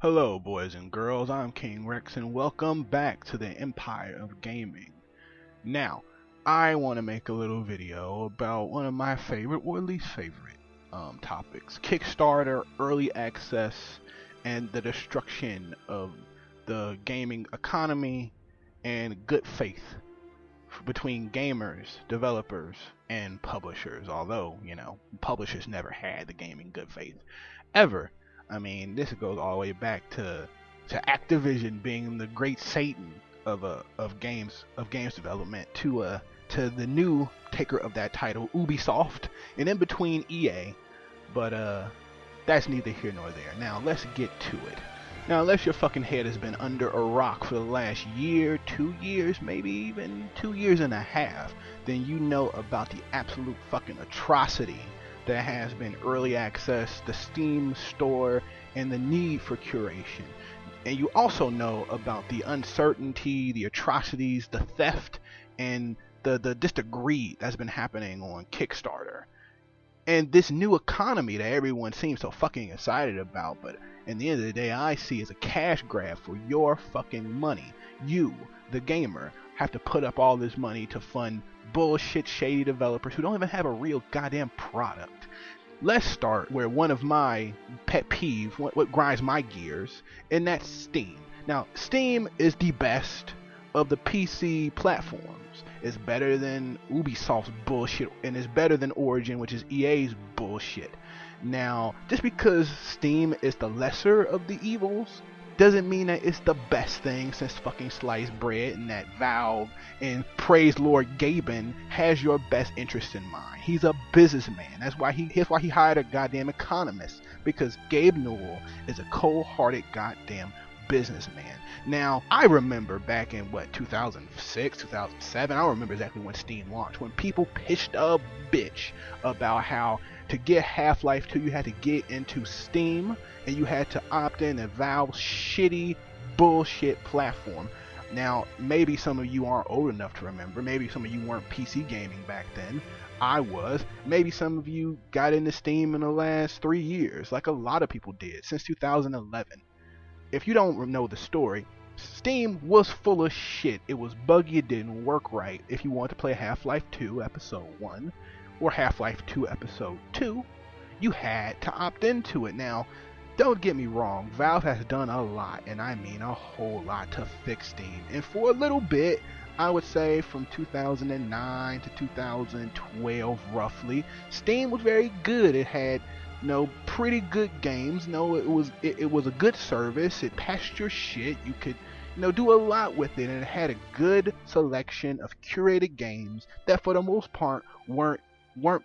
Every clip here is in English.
Hello, boys and girls. I'm King Rex, and welcome back to the Empire of Gaming. Now, I want to make a little video about one of my favorite, or least favorite, topics: Kickstarter, early access, and the destruction of the gaming economy and good faith between gamers, developers, and publishers. Although, publishers never had the gaming good faith ever. I mean, this goes all the way back to Activision being the great Satan of games development to the new taker of that title, Ubisoft, and in between EA. But that's neither here nor there. Now let's get to it. Now, unless your fucking head has been under a rock for the last year, 2 years, maybe even 2 years and a half, then you know about the absolute fucking atrocity that has been early access, the Steam store, and the need for curation. And you also know about the uncertainty, the atrocities, the theft, and the just the greed that's been happening on Kickstarter. And this new economy that everyone seems so fucking excited about, but at the end of the day, I see as a cash grab for your fucking money. You, the gamer, have to put up all this money to fund bullshit shady developers who don't even have a real goddamn product. Let's start where one of my pet peeves, what grinds my gears, and that's Steam. Now, Steam is the best of the PC platforms. It's better than Ubisoft's bullshit, and it's better than Origin, which is EA's bullshit. Now, just because Steam is the lesser of the evils doesn't mean that it's the best thing since fucking sliced bread, and that Valve and praise Lord Gaben has your best interest in mind. He's a businessman. That's why he hired a goddamn economist, because Gabe Newell is a cold-hearted goddamn businessman. Now, I remember back in 2006, 2007, I don't remember exactly when Steam launched, when people pitched a bitch about how to get Half-Life 2 you had to get into Steam and you had to opt in to Valve's shitty bullshit platform. Now, maybe some of you aren't old enough to remember, maybe some of you weren't PC gaming back then. I was. Maybe some of you got into Steam in the last 3 years, like a lot of people did, since 2011. If you don't know the story, Steam was full of shit. It was buggy, it didn't work right. If you want to play Half-Life 2 Episode 1 or Half-Life 2 Episode 2, you had to opt into it. Now, don't get me wrong, Valve has done a lot, and I mean a whole lot, to fix Steam. And for a little bit, I would say from 2009 to 2012 roughly, Steam was very good. It had pretty good games. It was a good service. It passed your shit. You could do a lot with it, and it had a good selection of curated games that for the most part weren't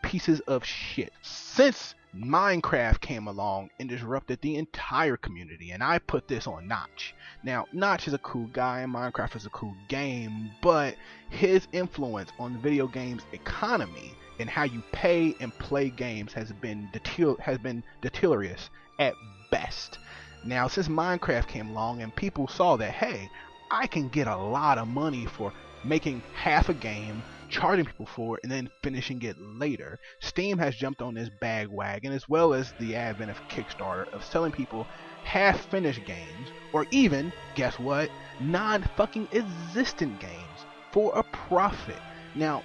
pieces of shit. Since Minecraft came along and disrupted the entire community, and I put this on Notch. Now, Notch is a cool guy and Minecraft is a cool game, but his influence on the video games economy and how you pay and play games has been deleterious at best. Now, since Minecraft came along and people saw that, hey, I can get a lot of money for making half a game, charging people for it, and then finishing it later, Steam has jumped on this bandwagon, as well as the advent of Kickstarter, of selling people half-finished games, or even, guess what, non-fucking existent games for a profit. Now,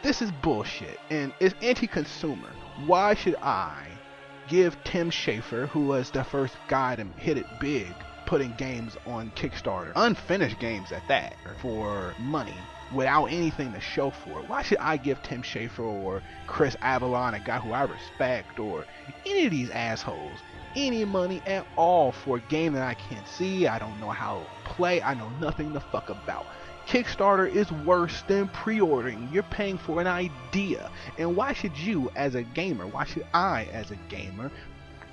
this is bullshit, and it's anti-consumer. Why should I give Tim Schafer, who was the first guy to hit it big, putting games on Kickstarter, unfinished games at that, for money, without anything to show for it? Why should I give Tim Schafer or Chris Avalon, a guy who I respect, or any of these assholes, any money at all for a game that I can't see, I don't know how to play, I know nothing the fuck about? Kickstarter is worse than pre-ordering. You're paying for an idea. And why should you, as a gamer, why should I, as a gamer,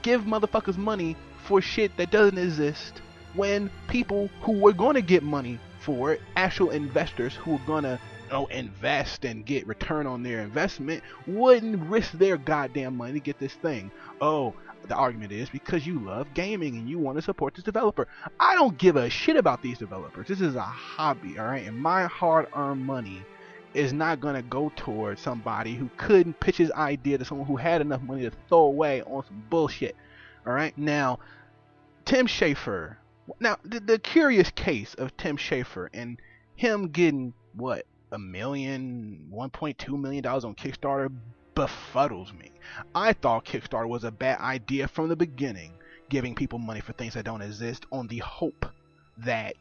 give motherfuckers money for shit that doesn't exist, when people who were going to get money for it, actual investors who were going to invest and get return on their investment, wouldn't risk their goddamn money to get this thing? Oh, the argument is because you love gaming and you want to support this developer. I don't give a shit about these developers. This is a hobby, alright? And my hard-earned money is not going to go towards somebody who couldn't pitch his idea to someone who had enough money to throw away on some bullshit. Alright? Now, Tim Schafer. Now, the curious case of Tim Schafer and him getting what, a million, $1.2 million on Kickstarter befuddles me. I thought Kickstarter was a bad idea from the beginning, giving people money for things that don't exist on the hope that,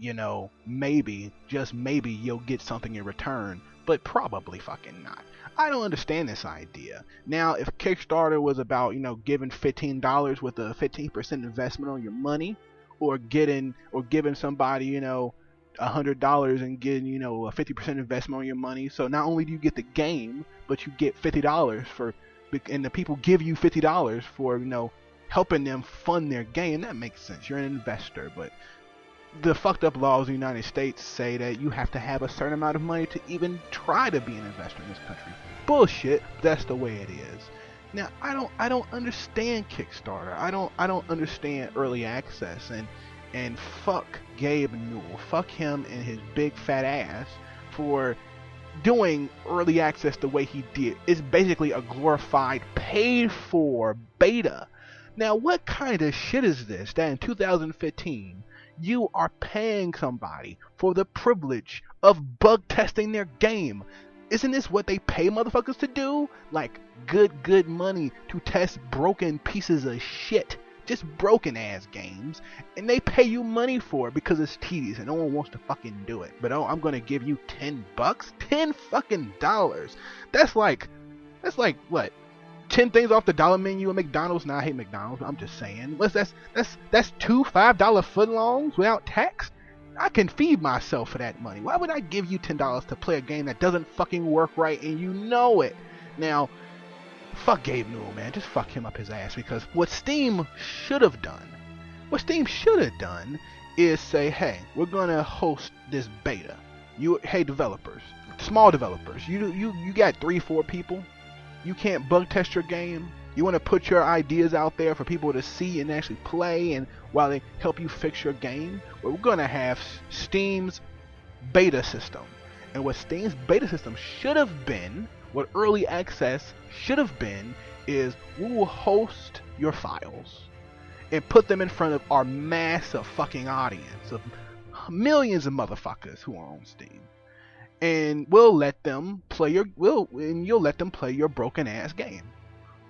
maybe, just maybe, you'll get something in return, but probably fucking not. I don't understand this idea. Now, if Kickstarter was about, giving $15 with a 15% investment on your money, or giving somebody, $100 and getting, a 50% investment on your money. So not only do you get the game, but you get $50 and the people give you $50 for, helping them fund their game. That makes sense. You're an investor, but the fucked up laws in the United States say that you have to have a certain amount of money to even try to be an investor in this country. Bullshit. That's the way it is. Now, I don't understand Kickstarter. I don't understand early access, and fuck Gabe Newell. Fuck him and his big fat ass for doing early access the way he did. It's basically a glorified paid for beta. Now, what kind of shit is this that in 2015 you are paying somebody for the privilege of bug testing their game? Isn't this what they pay motherfuckers to do? Like good money to test broken pieces of shit. Just broken ass games. And they pay you money for it because it's tedious and no one wants to fucking do it. But oh, I'm gonna give you $10? $10 fucking dollars. That's like what? 10 things off the dollar menu at McDonald's? Nah, I hate McDonald's. I'm just saying. That's two $5 footlongs without tax? I can feed myself for that money. Why would I give you $10 to play a game that doesn't fucking work right and you know it? Now, fuck Gabe Newell, man. Just fuck him up his ass, because what Steam should have done is say, hey, we're gonna host this beta. Hey developers, small developers, you got 3-4 people. You can't bug test your game. You want to put your ideas out there for people to see and actually play, and while they help you fix your game, well, we're going to have Steam's beta system. And what Steam's beta system should have been, what early access should have been, is we will host your files and put them in front of our massive fucking audience of millions of motherfuckers who are on Steam. And we'll let them play you'll let them play your broken ass game.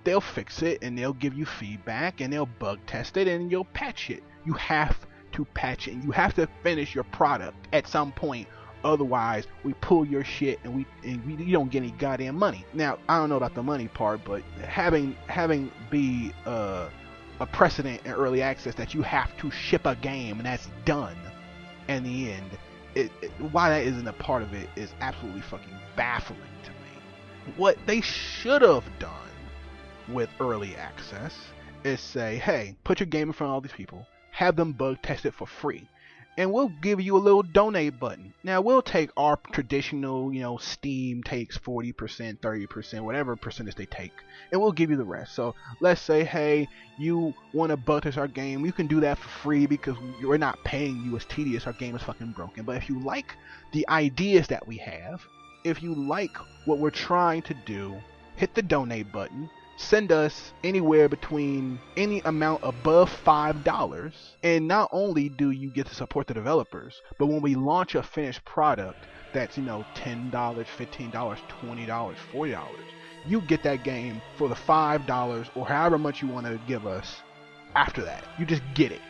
They'll fix it and they'll give you feedback and they'll bug test it and you'll patch it. You have to patch it and you have to finish your product at some point. Otherwise, we pull your shit and you don't get any goddamn money. Now, I don't know about the money part, but having be a precedent in early access that you have to ship a game and that's done in the end, why that isn't a part of it is absolutely fucking baffling to me. What they should have done with early access is say, hey, put your game in front of all these people, have them bug test it for free, and we'll give you a little donate button. Now, we'll take our traditional, Steam takes 40%, 30%, whatever percentage they take, and we'll give you the rest. So let's say, hey, you want to bug test our game, you can do that for free because we're not paying you. It's tedious, our game is fucking broken. But if you like the ideas that we have, if you like what we're trying to do, hit the donate button. Send us anywhere between any amount above $5, and not only do you get to support the developers, but when we launch a finished product that's $10, $15, $20, $40, you get that game for the $5 or however much you want to give us after that. You just get it.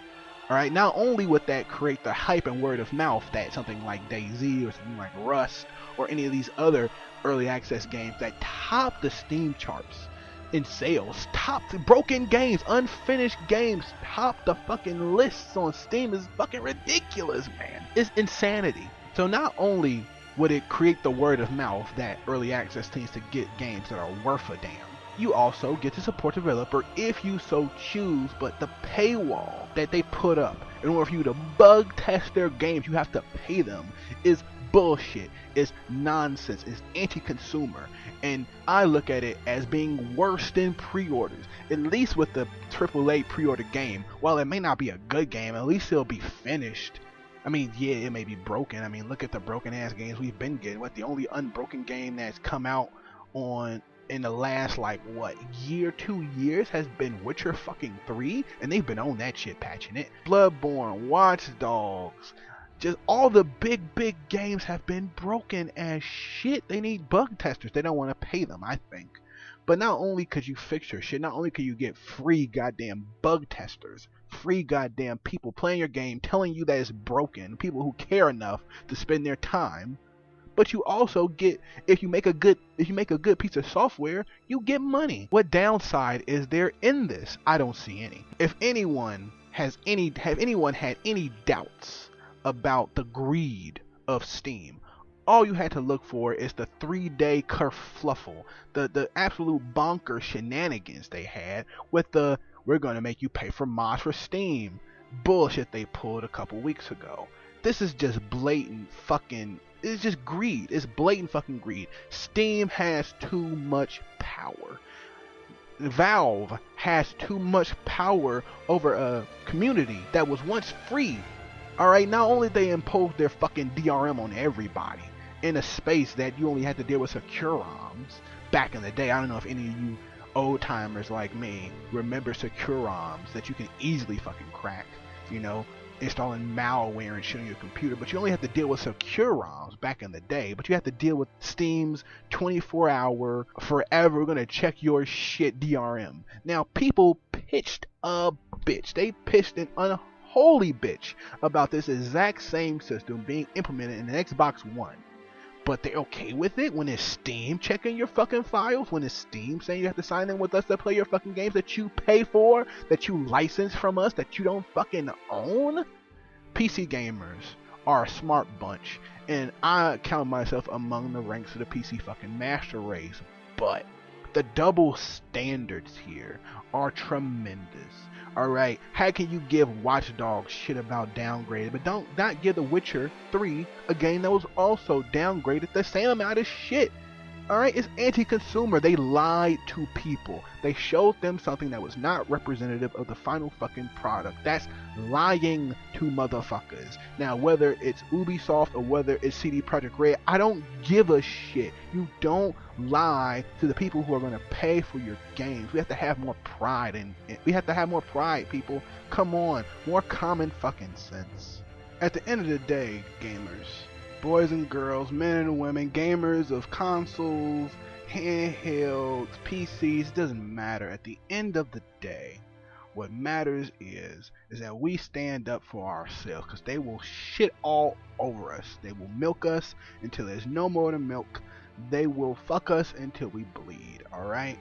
Alright, not only would that create the hype and word of mouth that something like DayZ or something like Rust or any of these other early access games that top the Steam charts in sales, top broken games, unfinished games, top the fucking lists on Steam is fucking ridiculous, man. It's insanity. So not only would it create the word of mouth that early access tends to get games that are worth a damn, you also get to support the developer if you so choose, but the paywall that they put up in order for you to bug test their games, you have to pay them, is bullshit. It's nonsense. It's anti-consumer. And I look at it as being worse than pre-orders. At least with the AAA pre-order game, while it may not be a good game, at least it'll be finished. I mean, yeah, it may be broken. I mean, look at the broken ass games we've been getting. What, the only unbroken game that's come out on in the last like what year, 2 years has been Witcher fucking 3, and they've been on that shit patching it. Bloodborne, Watch Dogs, just all the big games have been broken as shit. They need bug testers. They don't want to pay them, I think. But not only could you fix your shit, not only could you get free goddamn bug testers, free goddamn people playing your game telling you that it's broken, people who care enough to spend their time, but you also get, if you make a good piece of software, you get money. What downside is there in this? I don't see any. If anyone had any doubts about the greed of Steam, all you had to look for is the 3-day kerfluffle, the absolute bonker shenanigans they had with the "we're gonna make you pay for mods for Steam" bullshit they pulled a couple weeks ago. This is just blatant fucking, it's just greed. It's blatant fucking greed. Steam has too much power. Valve has too much power over a community that was once free. Alright, not only they imposed their fucking DRM on everybody in a space that you only had to deal with secure ROMs back in the day. I don't know if any of you old timers like me remember secure ROMs that you can easily fucking crack, you know, installing malware and shit on your computer, but you only have to deal with secure ROMs back in the day. But you have to deal with Steam's 24-hour, forever, we're gonna check your shit DRM. Now, people pitched a bitch. They pitched an unholy bitch about this exact same system being implemented in the Xbox One. But they're okay with it when it's Steam checking your fucking files, when it's Steam saying you have to sign in with us to play your fucking games that you pay for, that you license from us, that you don't fucking own. PC gamers are a smart bunch, and I count myself among the ranks of the PC fucking master race, but the double standards here are tremendous. Alright, how can you give Watch Dogs shit about downgraded, but don't not give The Witcher 3 a game that was also downgraded the same amount of shit? Alright, it's anti-consumer. They lied to people. They showed them something that was not representative of the final fucking product. That's lying to motherfuckers. Now, whether it's Ubisoft or whether it's CD Projekt Red, I don't give a shit. You don't lie to the people who are going to pay for your games. We have to have more pride, and we have to have more pride, people. Come on, more common fucking sense. At the end of the day, gamers, boys and girls, men and women, gamers of consoles, handhelds, PCs, doesn't matter. At the end of the day, what matters is that we stand up for ourselves, because they will shit all over us. They will milk us until there's no more to milk. They will fuck us until we bleed. Alright?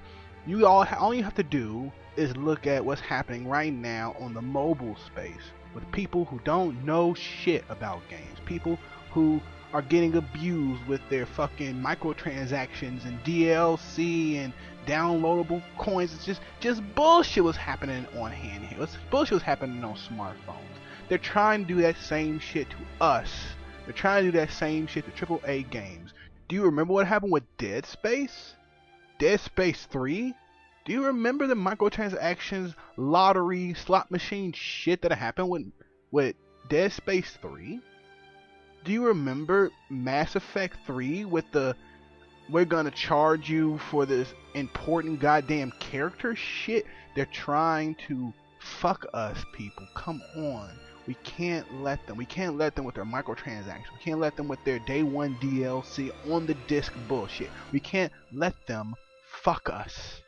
You all you have to do is look at what's happening right now on the mobile space with people who don't know shit about games. People who are getting abused with their fucking microtransactions and DLC and downloadable coins. It's just bullshit was happening on handhelds. Bullshit was happening on smartphones. They're trying to do that same shit to us. They're trying to do that same shit to AAA games. Do you remember what happened with Dead Space? Dead Space 3? Do you remember the microtransactions, lottery, slot machine shit that happened with Dead Space 3? Do you remember Mass Effect 3 with the "we're gonna charge you for this important goddamn character" shit? They're trying to fuck us, people. Come on. We can't let them. We can't let them with their microtransactions. We can't let them with their day one DLC on the disc bullshit. We can't let them fuck us.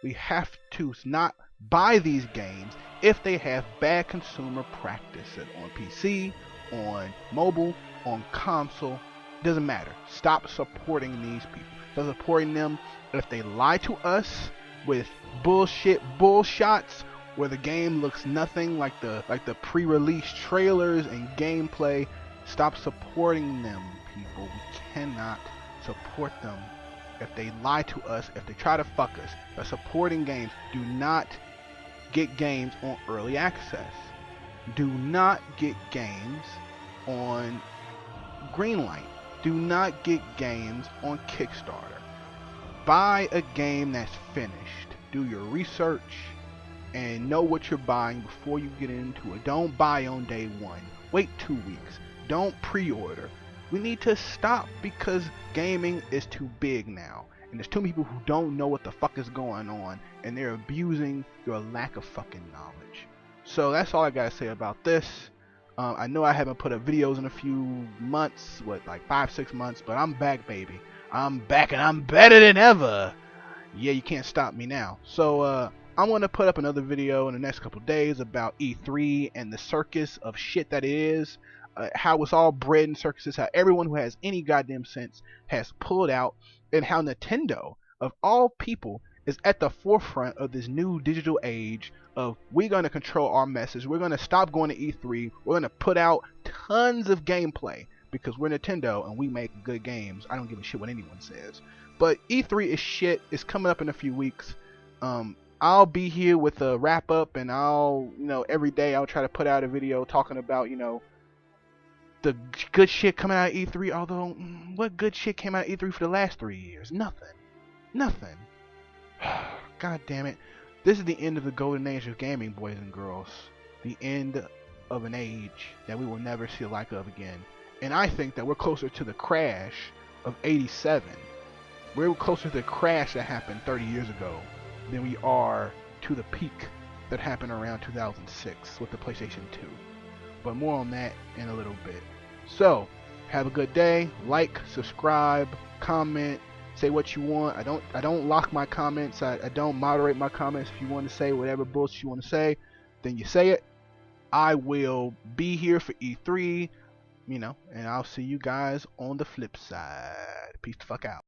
We have to not buy these games if they have bad consumer practices on PC, on mobile, on console. Doesn't matter. Stop supporting these people. Stop supporting them. If they lie to us with bullshit bullshots where the game looks nothing like the pre-release trailers and gameplay, stop supporting them, people. We cannot support them if they lie to us, if they try to fuck us. By supporting games, do not get games on early access. Do not get games on Greenlight. Do not get games on Kickstarter. Buy a game that's finished. Do your research and know what you're buying before you get into it. Don't buy on day one. Wait 2 weeks. Don't pre-order. We need to stop because gaming is too big now. and there's too many people who don't know what the fuck is going on, and they're abusing your lack of fucking knowledge. So that's all I gotta say about this. I know I haven't put up videos in a few months, like 5-6 months, but I'm back, baby. I'm back and I'm better than ever. Yeah, you can't stop me now. So I'm gonna put up another video in the next couple days about E3 and the circus of shit that it is. How it's all bread and circuses, how everyone who has any goddamn sense has pulled out, and how Nintendo, of all people, is at the forefront of this new digital age of we're going to control our message. We're going to stop going to E3. We're going to put out tons of gameplay because we're Nintendo and we make good games. I don't give a shit what anyone says. But E3 is shit. It's coming up in a few weeks. I'll be here with a wrap up, and every day I'll try to put out a video talking about, the good shit coming out of E3. Although, what good shit came out of E3 for the last 3 years? Nothing. God damn it. This is the end of the golden age of gaming, boys and girls. The end of an age that we will never see the like of again. And I think that we're closer to the crash of '87. We're closer to the crash that happened 30 years ago than we are to the peak that happened around 2006 with the PlayStation 2. But more on that in a little bit. So, have a good day. Like, subscribe, comment, say what you want. I don't lock my comments. I don't moderate my comments. If you want to say whatever bullshit you want to say, then you say it. I will be here for E3, and I'll see you guys on the flip side. Peace the fuck out.